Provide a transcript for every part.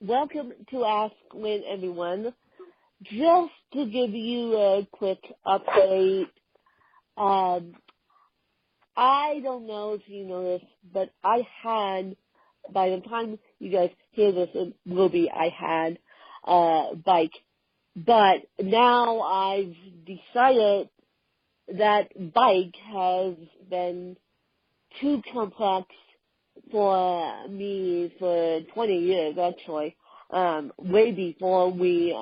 welcome to Ask Lynn, everyone. Just to give you a quick update, I don't know if you know this, but I had, by the time you guys hear this, I had a bike. But now I've decided that bike has been too complex for me for 20 years, actually, way before we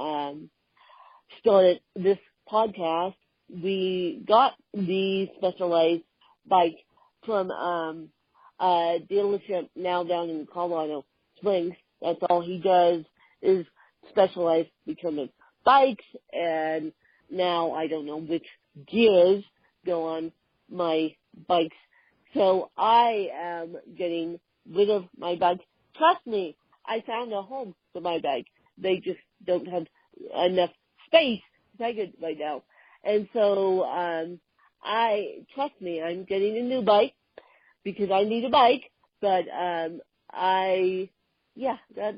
started this podcast. We got the Specialized bike from a dealership now down in Colorado Springs. That's all he does is Specialized becoming bikes, and now I don't know which gears go on my bikes. So I am getting rid of my bike. Trust me, I found a home for my bike. They just don't have enough space to take it right now. And so trust me, I'm getting a new bike because I need a bike. But that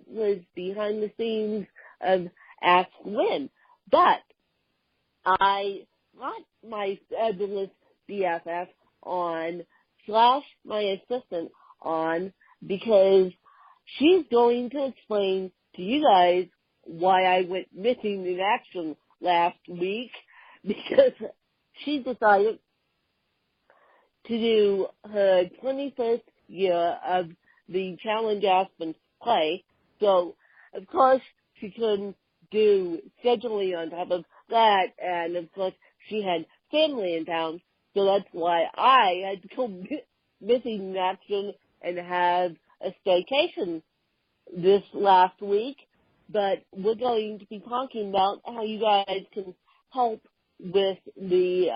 was behind the scenes of Ask Lynn. But I got my fabulous BFF on / my assistant on because she's going to explain to you guys why I went missing in action last week, because she decided to do her 21st year of the Challenge Aspen play. So, of course, she couldn't do scheduling on top of that, and of course, she had family in town. So that's why I had to go missing in action and have a staycation this last week. But we're going to be talking about how you guys can help with the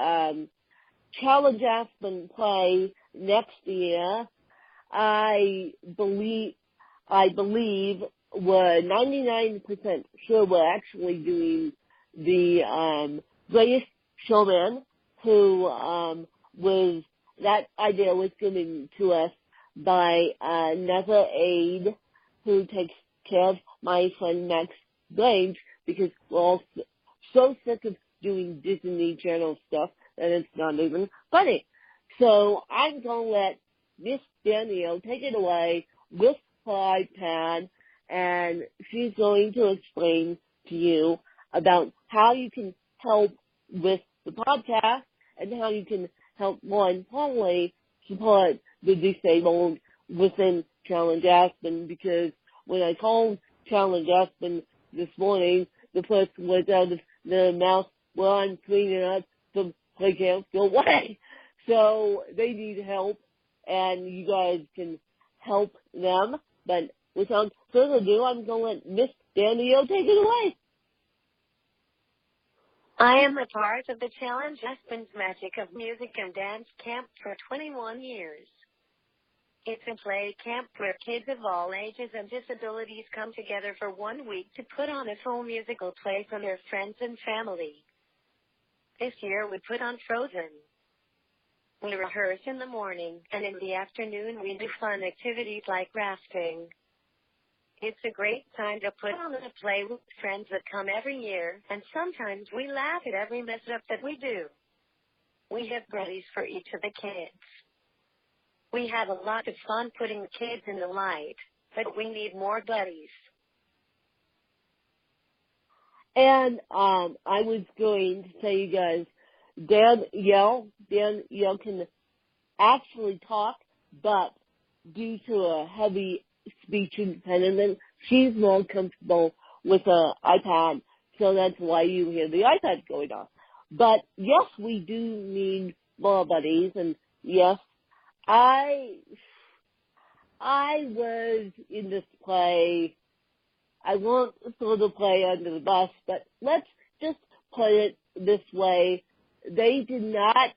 Challenge Aspen play next year. I believe we're 99% sure we're actually doing the Greatest Showman, who that idea was given to us by Nether Aid, who takes care of my friend Max Blaine, because we're all so sick of doing Disney Channel stuff that it's not even funny. So I'm going to let Miss Danielle take it away with her iPad, and she's going to explain to you about how you can help with the podcast and how you can help, more importantly, support the disabled within Challenge Aspen, because when I called Challenge Aspen this morning, the first words out of their mouth were, "I'm cleaning up some playgrounds, go away." So they need help, and you guys can help them. But without further ado, I'm going to let Miss Danielle take it away. I am a part of the Challenge Aspen's Magic of Music and Dance Camp for 21 years. It's a play camp where kids of all ages and disabilities come together for 1 week to put on a full musical play for their friends and family. This year we put on Frozen. We rehearse in the morning, and in the afternoon we do fun activities like rafting. It's a great time to put on a play with friends that come every year, and sometimes we laugh at every mess-up that we do. We have buddies for each of the kids. We have a lot of fun putting the kids in the light, but we need more buddies. And I was going to say, you guys, Danielle can actually talk, but due to a heavy speech impediment, she's more comfortable with an iPad, so that's why you hear the iPad going on. But yes, we do need more buddies, and yes, I was in this play. I won't throw the play under the bus, but let's just put it this way. They did not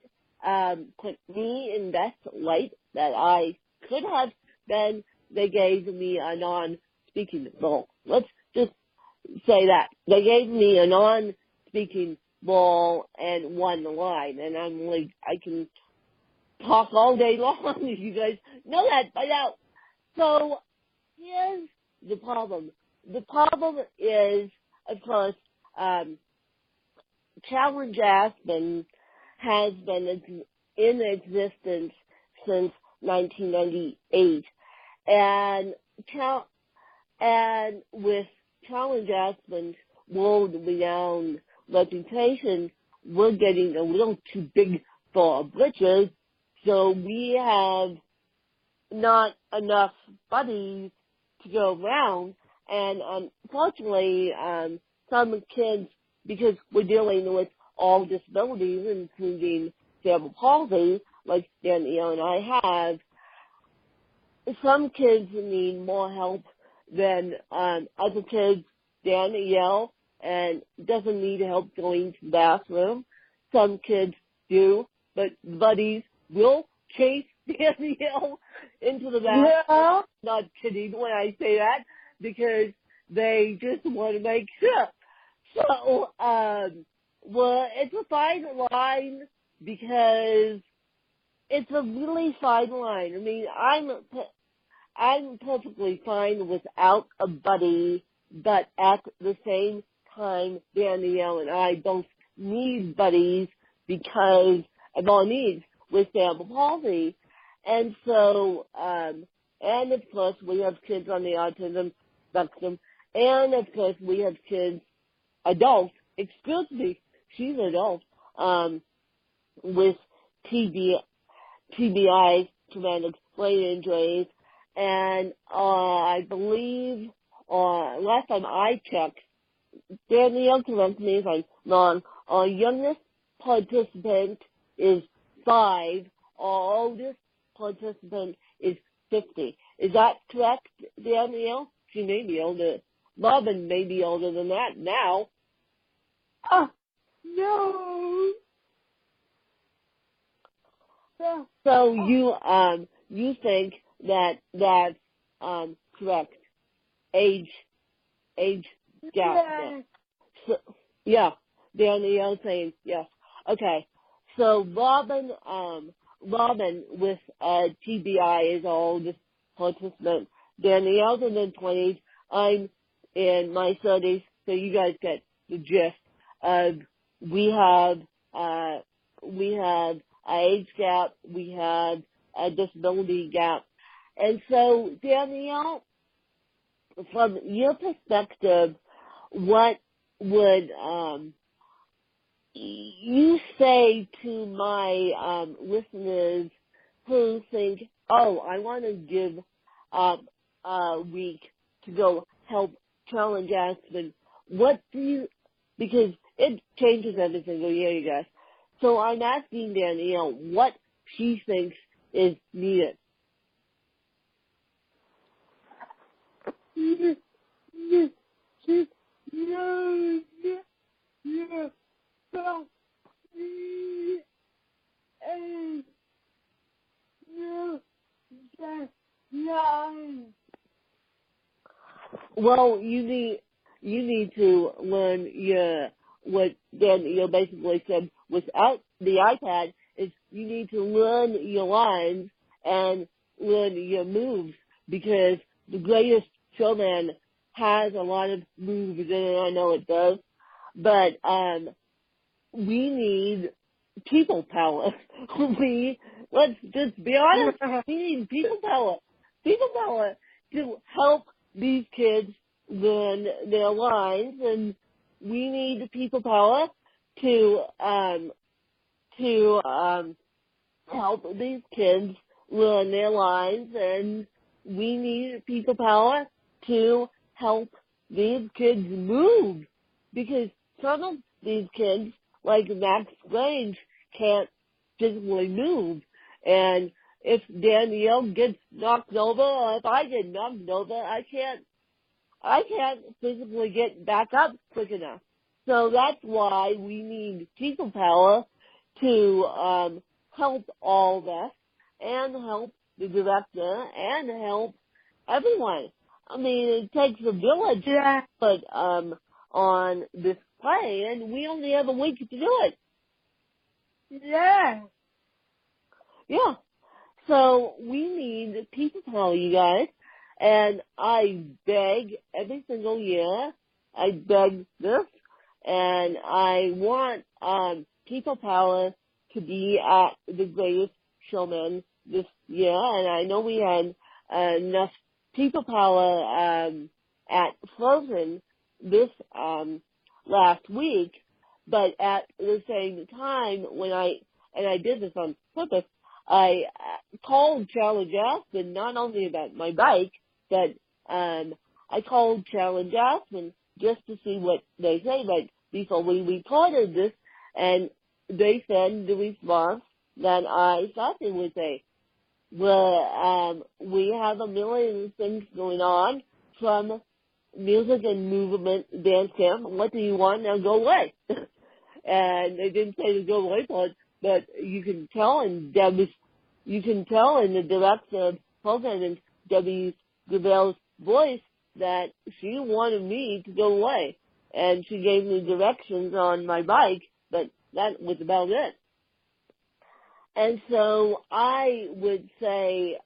put me in best light that I could have been. They gave me a non-speaking role. Let's just say that. They gave me a non-speaking role and one line, and I'm like, I can talk all day long. You guys know that by now. So here's the problem the problem is, of course, Challenge Aspen has been in existence since 1998, and with Challenge Aspen's world-renowned reputation, we're getting a little too big for our britches, so we have not enough buddies to go around, and unfortunately, some kids, because we're dealing with all disabilities, including cerebral palsy, like Danielle and I have, some kids need more help than other kids. Danielle and doesn't need help going to the bathroom. Some kids do, but buddies will chase Danielle into the bathroom. Yeah. Not kidding when I say that, because they just want to make sure. So, well, it's a fine line, because it's a really fine line. I mean, I'm perfectly fine without a buddy, but at the same time, Danielle and I both need buddies because of our needs with cerebral palsy. And so, and of course, we have kids on the autism spectrum, and of course, we have kids, adults, excuse me, she's an adult, with TBI, traumatic brain injuries, and I believe, last time I checked, Danielle, correct me if I'm wrong, our youngest participant is 5, our oldest participant is 50. Is that correct, Danielle? She may be older. Robin may be older than that now. Oh, no. So you think that that's correct? Age gap. Yeah. So, yeah. Danielle saying yes. Okay. So Robin with TBI is our oldest participant. Danielle's in the 20s. I'm in my 30s. So you guys get the gist of we have an age gap, we have a disability gap. And so, Danielle, from your perspective, what would you say to my listeners who think, oh, I want to give a week to go help Challenge Aspen? What do you, because it changes every single year, you guys. So I'm asking Danielle what she thinks is needed. Well, you need to learn what Danielle basically said without the iPad is you need to learn your lines and learn your moves, because the Greatest Showman has a lot of moves in it. I know it does, but we need people power. Let's just be honest. We need people power. People power to help these kids learn their lines, and we need people power to help these kids learn their lines, and we need people power to help these kids move, because some of these kids, like Max Grange, can't physically move. And if Danielle gets knocked over, or if I get knocked over, I can't physically get back up quick enough. So that's why we need people power to help all of us, and help the director, and help everyone. I mean, it takes a village to put on this play, and we only have a week to do it. Yeah. Yeah. So we need people power, you guys. And I beg every single year, I beg this, and I want People Power to be at the Greatest Showman this year, and I know we had enough People Power at Frozen this last week, but at the same time, when I did this on purpose, I called Charlie Jasmine not only about my bike, but I called Charlie Jasmine just to see what they say. But before we recorded this, and they said the response that I thought they would say. Well, we have a million things going on from music and movement dance camp. What do you want? Now go away. And they didn't say the go away part, but you can tell in the director of programming, Debbie Gravel's voice, that she wanted me to go away. And she gave me directions on my bike, but that was about it. And so I would say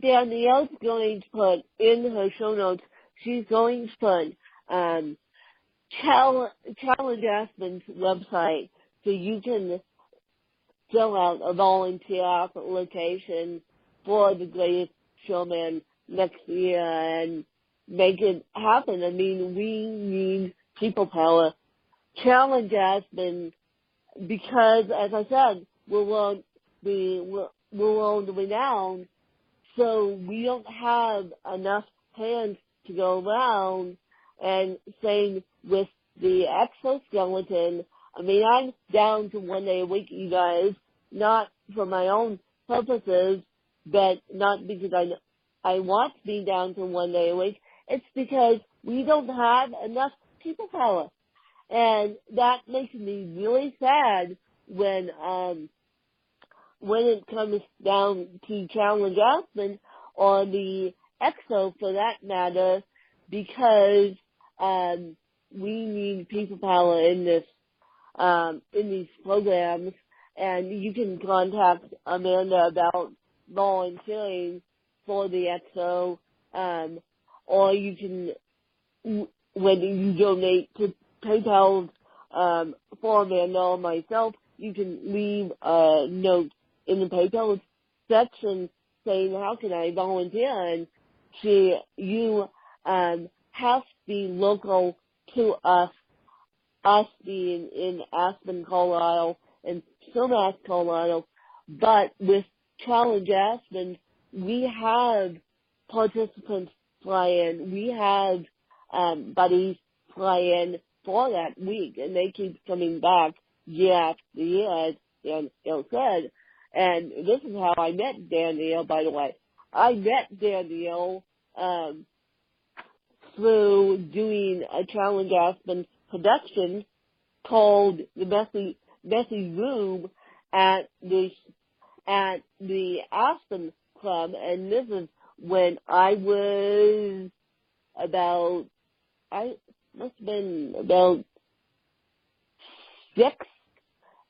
Danielle's going to put in her show notes, she's going to put Challenge Aspen's website so you can fill out a volunteer application for the Greatest Showman next year and make it happen. I mean, we need People Power. Challenge Aspen, because, as I said, we're world renowned, so we don't have enough hands to go around. And same with the exoskeleton. I mean, I'm down to 1 day a week, you guys, not for my own purposes, but not because I want to be down to 1 day a week. It's because we don't have enough People Power. And that makes me really sad when it comes down to Challenge Aspen or the EXO for that matter, because we need People Power in these programs. And you can contact Amanda about volunteering for the EXO, or you can, when you donate to PayPal for Amanda or myself, you can leave a note in the PayPal section saying, how can I volunteer? And you have to be local to us being in Aspen, Colorado, and Sumas, Colorado. But with Challenge Aspen, we have participants fly in. We have buddies fly in for that week, and they keep coming back year after year, as Danielle said. And this is how I met Danielle, by the way. I met Danielle through doing a Challenge Aspen production called The Messy Room at the Aspen Club, and this is when I was must have been about 6,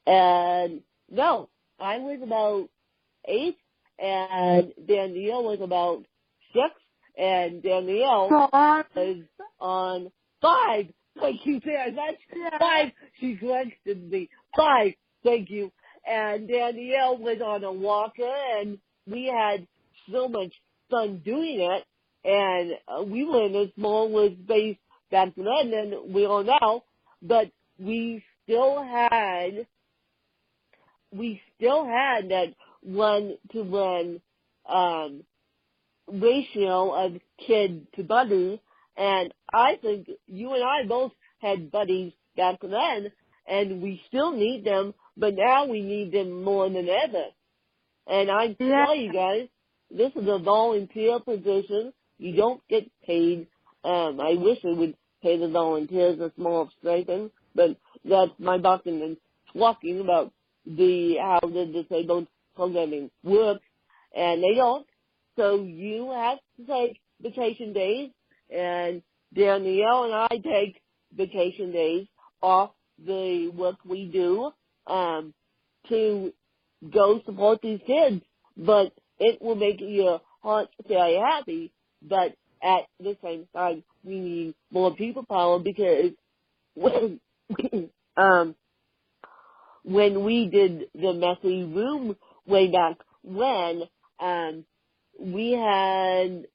and no, I was about 8, and Danielle was about 6, and Danielle was on 5. Thank you very much. 5. She corrected me. 5. Thank you. And Danielle was on a walker, and we had so much fun doing it. And we were in a smaller space back then than we are now, but we still had that 1-to-1 ratio of kid to buddy. And I think you and I both had buddies back then, and we still need them, but now we need them more than ever. And I tell you guys, this is a volunteer position. You don't get paid. I wish I would pay the volunteers a small stipend, but that's my boss and talking about how the disabled programming works, and they don't. So you have to take vacation days, and Danielle and I take vacation days off the work we do to go support these kids. But it will make your heart very happy, but at the same time, we need more people power because when, when we did the messy room way back when, we had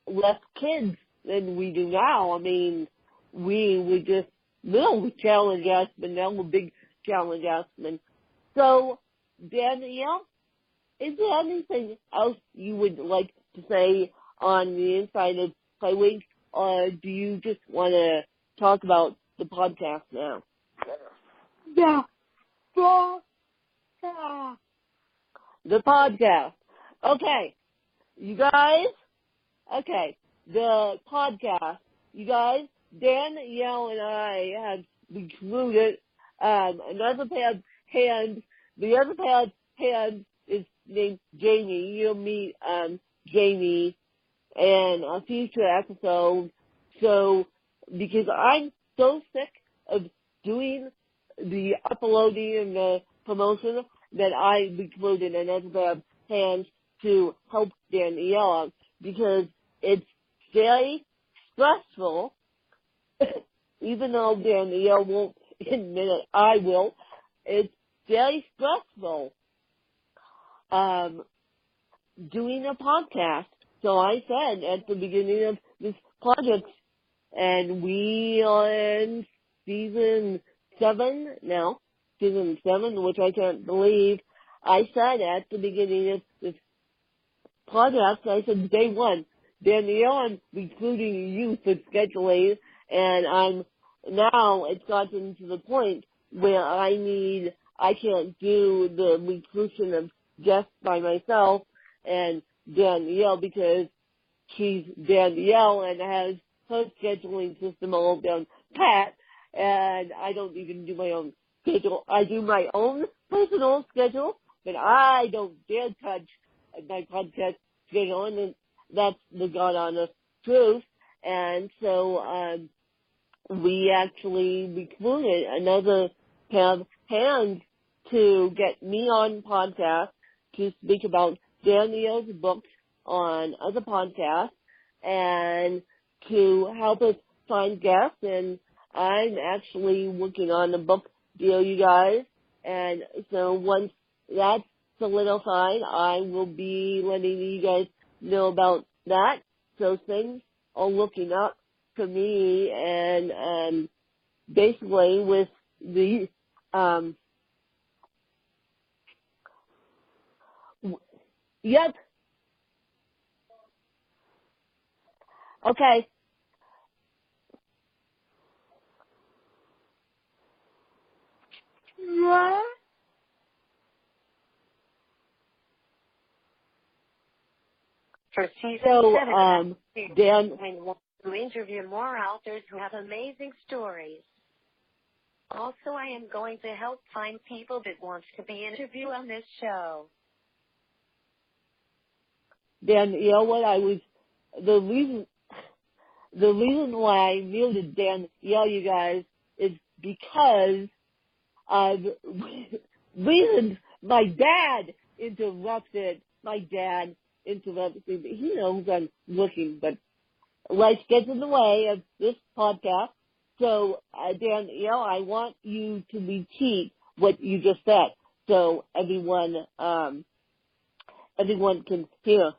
less kids than we do now. I mean, we were just little challenge Aspen, now we're big challenge Aspen. So, Danielle, is there anything else you would like to say on the inside of Playwing, or do you just want to talk about the podcast now? Yeah. The podcast. Okay. You guys? Okay. The podcast. You guys, Danielle and I have recruited another pair of hands. The other pair of hands is named Jamie. You'll meet Jamie in a future episode. So, because I'm so sick of doing the uploading and the promotion that I recruited another pair of hands to help Danielle out because it's very stressful, even though Danielle won't admit it, I will. It's very stressful doing a podcast. So I said at the beginning of this project, and we are in season 7 now, which I can't believe. I said at the beginning of this podcast, I said, day 1, Danielle, I'm recruiting you for scheduling, and it's gotten to the point where I can't do the recruitment of guests by myself and Danielle because she's Danielle and has her scheduling system all down pat, and I don't even do my own schedule. I do my own personal schedule, but I don't dare touch my podcast schedule, and that's the God honest truth. And so we actually recruited another pair of hands to get me on podcast to speak about Danielle's books on other podcasts and to help us find guests. And I'm actually working on a book deal, you guys. And so once that's solidified, I will be letting you guys know about that. So things are looking up for me, and basically with the yep. Okay. What? For season 7, Dan, we want to interview more authors who have amazing stories. Also, I am going to help find people that want to be interviewed on this show. Danielle, the reason why I muted Danielle, you guys, is because of reasons my dad interrupted. He knows I'm looking, but life gets in the way of this podcast. So, Danielle, I want you to repeat what you just said so everyone can hear.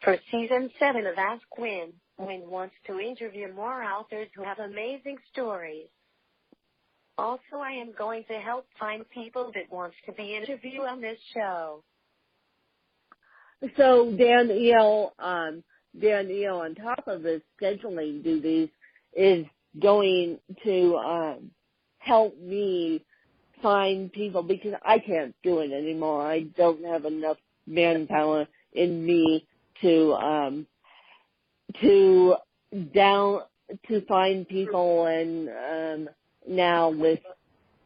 For season 7 of Ask Win wants to interview more authors who have amazing stories. Also, I am going to help find people that want to be interviewed on this show. So Danielle, on top of his scheduling duties, is going to help me find people because I can't do it anymore. I don't have enough manpower in me to find people, and now with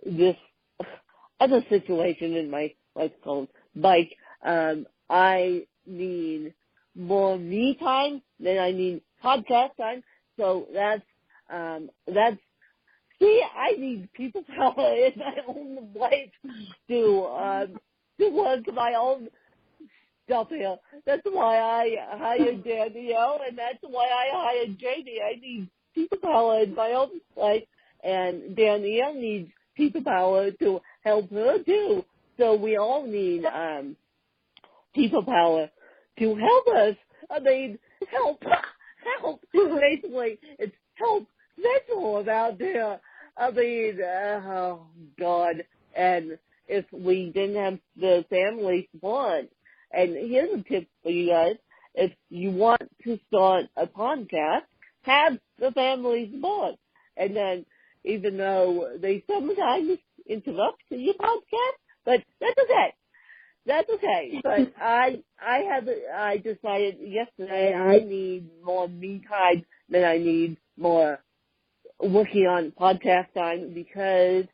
this other situation in my life called bike, I need more me time than I need podcast time. So that's I need people power in my own life to to work my own stuff here. That's why I hired Danielle, and that's why I hired Jamie. I need people power in my own life, and Danielle needs people power to help her too. So we all need people power to help us. I mean, help. Basically, it's help mental out there. I mean, oh God. And if we didn't have the family support, and here's a tip for you guys: if you want to start a podcast, have the family support. And then, even though they sometimes interrupt your podcast, but that's okay. That's okay. But I decided yesterday I need more me time than I need more working on podcast time, because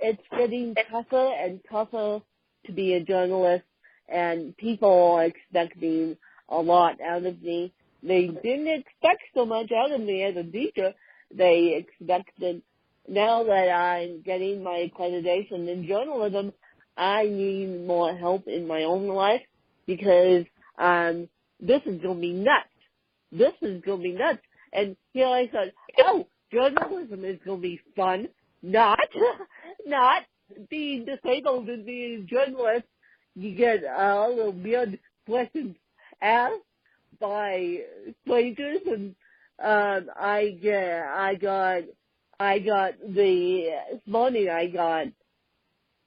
it's getting tougher and tougher to be a journalist, and people are expecting a lot out of me. They didn't expect so much out of me as a teacher. They expected, now that I'm getting my accreditation in journalism, I need more help in my own life, because this is going to be nuts. This is going to be nuts. And here I thought, oh, journalism is going to be fun. Not being disabled and being a journalist. You get all the weird questions asked by strangers, and this morning I got,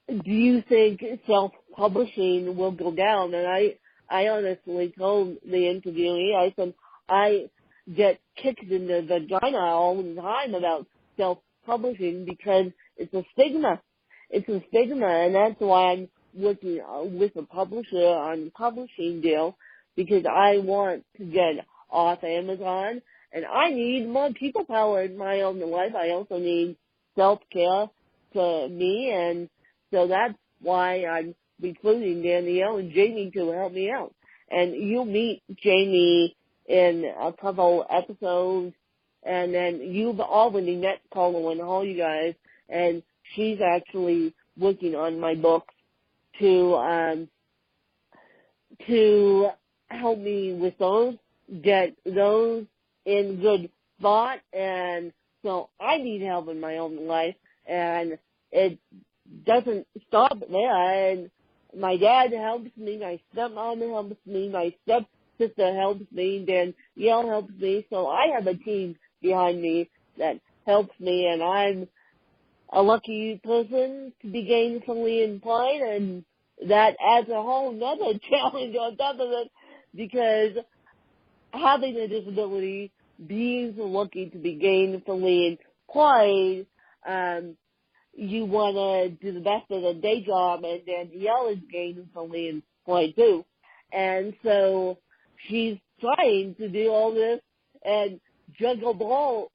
do you think self-publishing will go down? And I honestly told the interviewee, I said, I get kicked in the vagina all the time about self-publishing because it's a stigma. It's a stigma, and that's why I'm working with a publisher on a publishing deal, because I want to get off Amazon, and I need more people power in my own life. I also need self-care for me, and so that's why I'm recruiting Danielle and Jamie to help me out. And you'll meet Jamie in a couple episodes, and then you've already met Colin Hall, you guys, and she's actually working on my book to help me with those, get those in good spot. And so I need help in my own life, and it doesn't stop there. And my dad helps me, my stepmom helps me, my stepsister helps me, Danielle helps me. So I have a team behind me that helps me, and I'm a lucky person to be gainfully employed, and that adds a whole nother challenge on top of it, because having a disability, being so lucky to be gainfully employed, you want to do the best of the day job, and Danielle is gainfully employed too. And so she's trying to do all this and juggle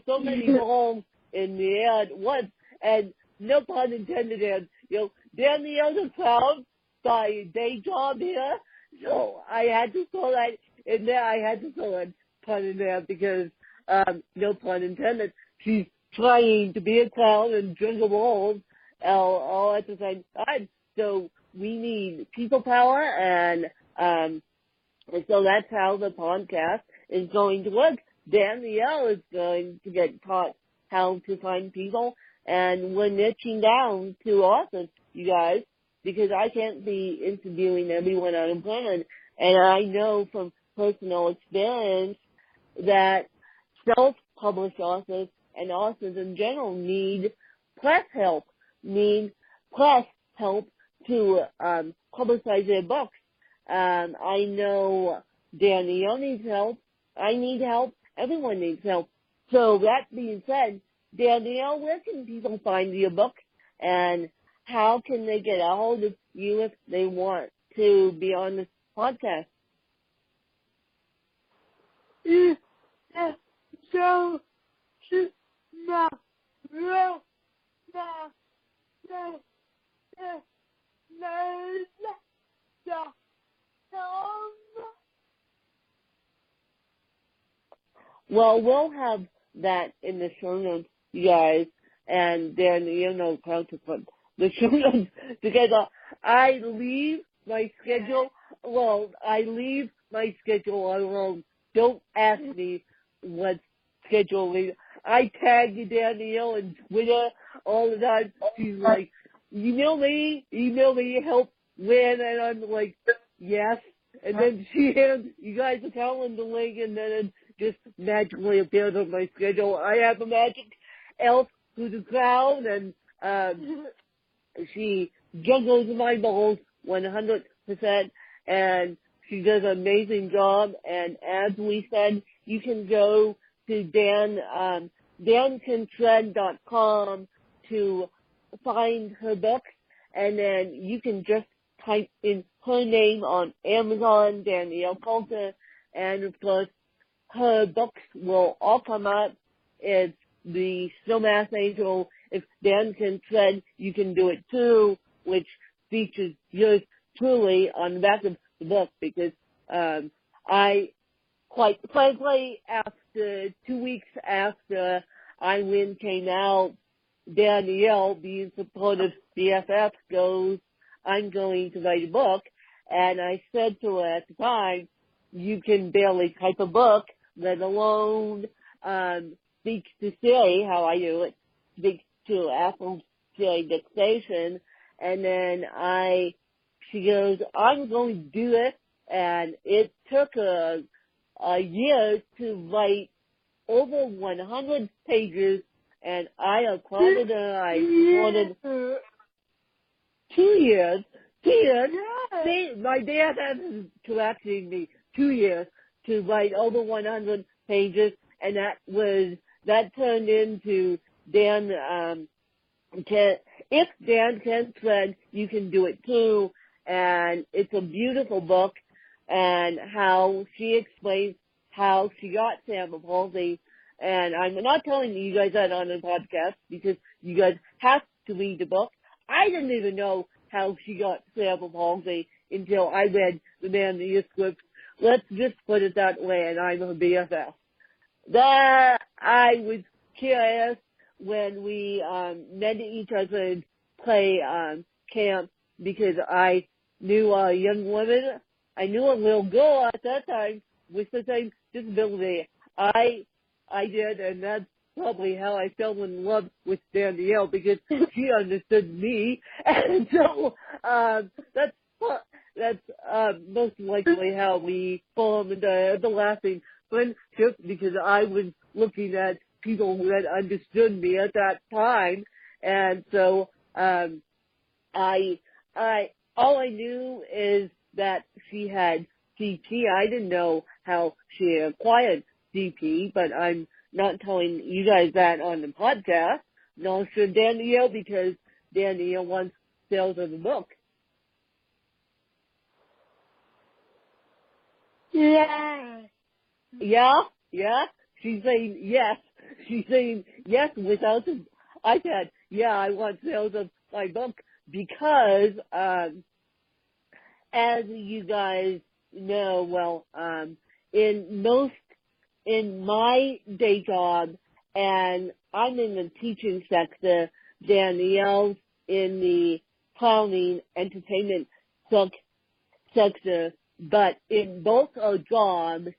so many balls in the air at once, and no pun intended, and, Danielle's a clown by day job here, so I had to throw that in there. I had to throw a pun in there because, no pun intended, she's trying to be a clown and juggle balls all at the same time. So we need people power, and so that's how the podcast is going to work. Danielle is going to get taught how to find people, and we're niching down to authors, you guys, because I can't be interviewing everyone on the planet. And I know from personal experience that self-published authors and authors in general need press help to publicize their books. I know Danielle needs help. I need help. Everyone needs help. So that being said, Danielle, where can people find your book, and how can they get a hold of you if they want to be on this podcast? Well, we'll have that in the show notes, you guys, and then Danielle Coulter put the children together. I leave my schedule alone. Don't ask me what schedule is. I tag Danielle on Twitter all the time. She's like, email me, help when, and I'm like, yes. And then she hands you guys a calendar link, and then it just magically appears on my schedule. I have a magic elf who's a clown, and she juggles my balls 100%, and she does an amazing job. And as we said, you can go to dancantread.com to find her books, and then you can just type in her name on Amazon, Danielle Coulter, and of course her books will all come up. It's the Snowmass Angel. If Dan Can Tread, You Can Do It Too, which features yours truly on the back of the book, because I, quite frankly, after 2 weeks after I Win came out, Danielle, being supportive BFF, goes, I'm going to write a book. And I said to her at the time, you can barely type a book, let alone speak to Siri, how I do it, speak to Apple Siri dictation. And then she goes, I'm going to do it. And it took her a year to write over 100 pages, and I applauded her. I applauded 2 years. 2 years. See, my dad is correcting me. 2 years to write over 100 pages, and that turned into if Dan Can Tread, You Can Do It Too. And it's a beautiful book, and how she explains how she got cerebral palsy. And I'm not telling you guys that on the podcast, because you guys have to read the book. I didn't even know how she got cerebral palsy until I read the manuscript. Let's just put it that way, and I'm a BFF. That I was curious when we met each other and play camp, because I knew a young woman. I knew a little girl at that time with the same disability I did, and that's probably how I fell in love with Danielle, because she understood me. And so that's most likely how we formed the lasting friendship, because I was looking at people that understood me at that time. And so all I knew is that she had CP. I didn't know how she acquired CP, but I'm not telling you guys that on the podcast. Nor should Danielle, because Danielle wants sales of the book. Yeah. Yeah. She's saying yes. She's saying yes without the, I said, yeah, I want sales of my book, because, as you guys know, well, in my day job, and I'm in the teaching sector, Danielle's in the clowning entertainment sector, but in both our jobs,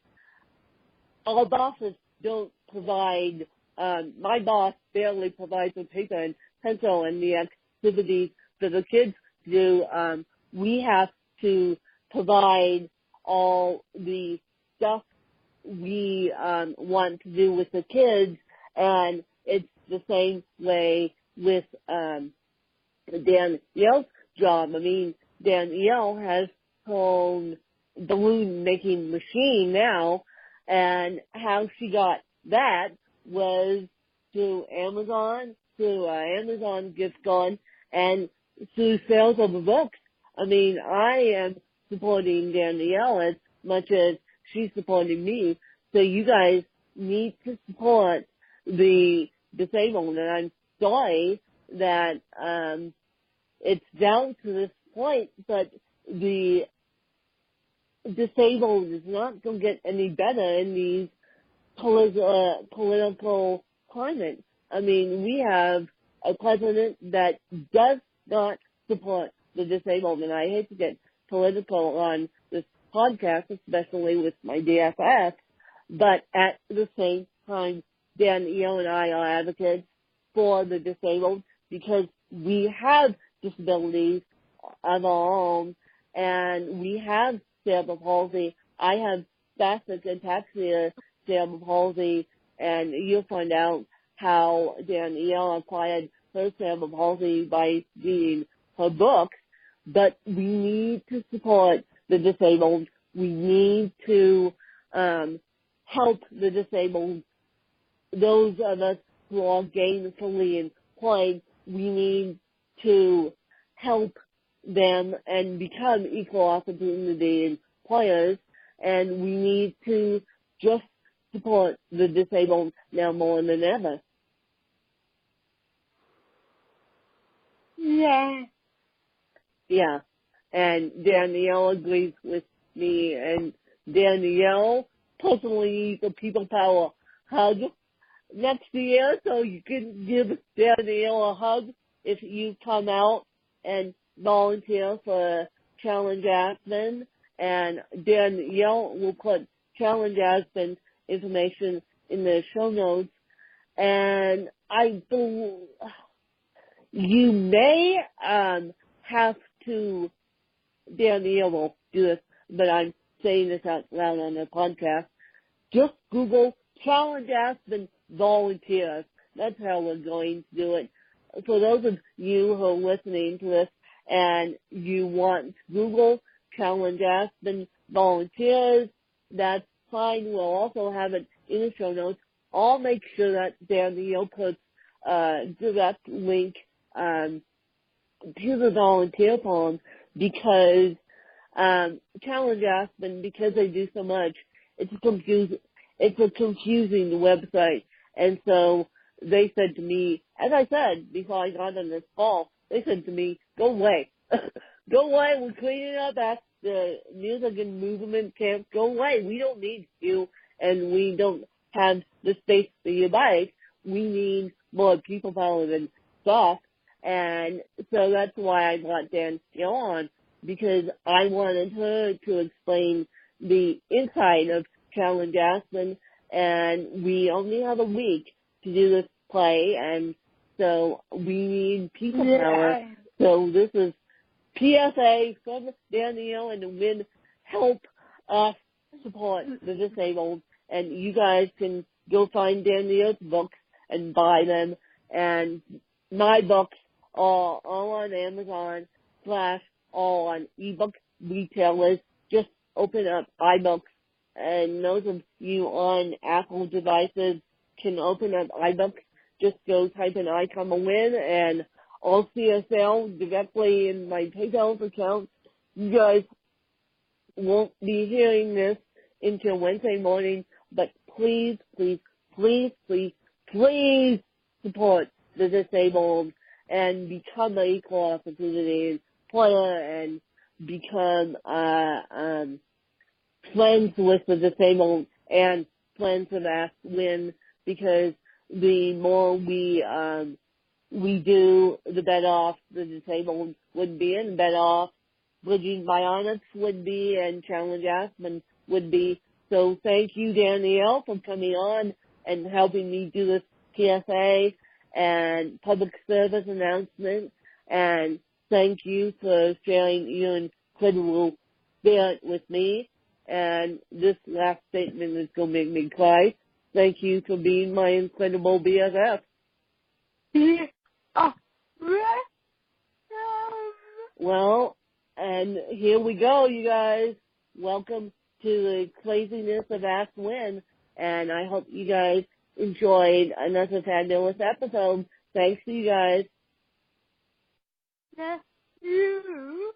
our bosses don't provide, my boss barely provides the paper and pencil and the activities for the kids to do. We have to provide all the stuff we want to do with the kids, and it's the same way with Danielle's job. I mean, Danielle has her own balloon making machine now, and how she got that was through Amazon gift card, and through sales of the books. I mean, I am supporting Danielle as much as she's supporting me. So you guys need to support the disabled. And I'm sorry that it's down to this point, but the disabled is not going to get any better in these political climate. I mean, we have a president that does not support the disabled. And I hate to get political on this podcast, especially with my DFS, but at the same time, Danielle and I are advocates for the disabled because we have disabilities of our own, and we have cerebral palsy. I have spastic ataxia cerebral palsy, and you'll find out how Danielle acquired her cerebral palsy by reading her books. But we need to support the disabled. We need to help the disabled. Those of us who are gainfully employed, we need to help them and become equal opportunity employers, and we need to just support the disabled now more than ever. Yeah, and Danielle agrees with me, and Danielle personally needs a people power hug next year, so you can give Danielle a hug if you come out and volunteer for Challenge Aspen, and Danielle will put Challenge Aspen information in the show notes, and I believe you may have to, Danielle will do this, but I'm saying this out loud on the podcast, just Google Challenge Aspen volunteers. That's how we're going to do it. For those of you who are listening to this and you want to Google Challenge Aspen volunteers, that's fine. We'll also have it in the show notes. I'll make sure that Danielle puts a direct link to the volunteer form because Challenge Aspen, because they do so much, it's a confusing website. And so they said to me, as I said before I got on this call, they said to me, go away. Go away. We're cleaning up at the music and movement camp. Go away. We don't need you, and we don't have the space for your bike. We need more people power than stuff. And so that's why I brought Danielle on, because I wanted her to explain the inside of Challenge Aspen, and we only have a week to do this play, and so we need people power. So this is PSA from Danielle and the WIN. Help us support the disabled, and you guys can go find Danielle's books and buy them, and my books are all on Amazon / all on ebook retailers. Just open up iBooks, and those of you on Apple devices can open up iBooks. Just go type in I Come a Win, and I'll see a sale directly in my PayPal account. You guys won't be hearing this until Wednesday morning, but please, please, please, please, please support the disabled and become an equal opportunity employer and become friends with the disabled and friends of Ask Win, because the more we do, the better off the disabled would be, and better off Bionics would be, and Challenge Aspen would be. So thank you, Danielle, for coming on and helping me do this PSA and public service announcement. And thank you for sharing your incredible spirit with me. And this last statement is going to make me cry. Thank you for being my incredible BFF. Well, and here we go, you guys. Welcome to the craziness of Ask Win, and I hope you guys enjoyed another fabulous episode. Thanks to you guys. Yes, you.